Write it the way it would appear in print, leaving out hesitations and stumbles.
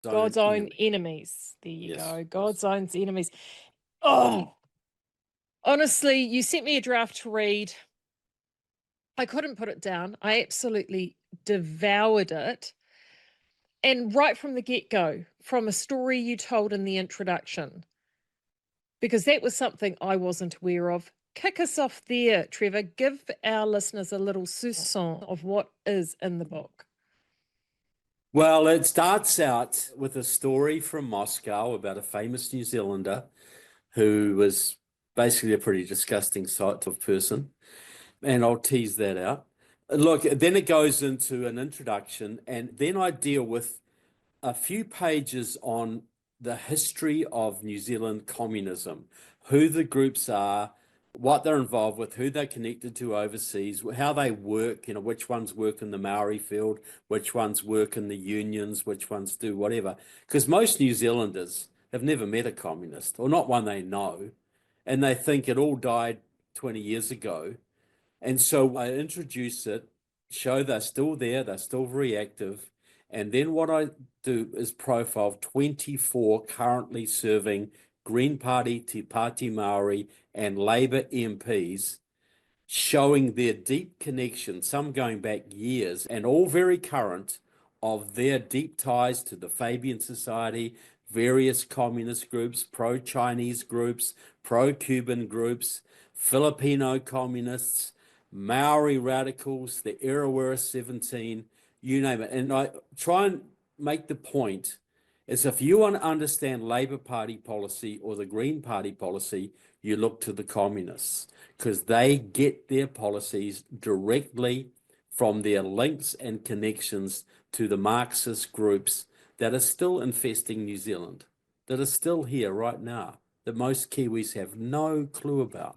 God's own enemy. enemies. There you Yes, go. yes. God's own enemies. Oh, honestly, you sent me a draft to read. I couldn't put it down. I absolutely devoured it. And right from the get-go, from a story you told in the introduction, because that was something I wasn't aware of. Kick us off there, Trevor. Give our listeners a little soupçon of what is in the book. Well, it starts out with a story from Moscow about a famous New Zealander who was basically a pretty disgusting sight of person. And I'll tease that out. Look, then it goes into an introduction, and then I deal with a few pages on the history of New Zealand communism, who the groups are, what they're involved with, who they're connected to overseas, how they work, which ones work in the Maori field, which ones work in the unions, which ones do whatever. Because most New Zealanders have never met a communist, or not one they know, and they think it all died 20 years ago. And so I introduce it, show they're still there, they're still very active. And then what I do is profile 24 currently serving Green Party, Te Pāti Maori, and Labour MPs, showing their deep connection, some going back years, and all very current, of their deep ties to the Fabian Society, various communist groups, pro-Chinese groups, pro-Cuban groups, Filipino communists, Maori radicals, the Irawara 17, you name it. And I try and make the point is if you want to understand Labour Party policy or the Green Party policy, you look to the communists because they get their policies directly from their links and connections to the Marxist groups that are still infesting New Zealand, that are still here right now, that most Kiwis have no clue about.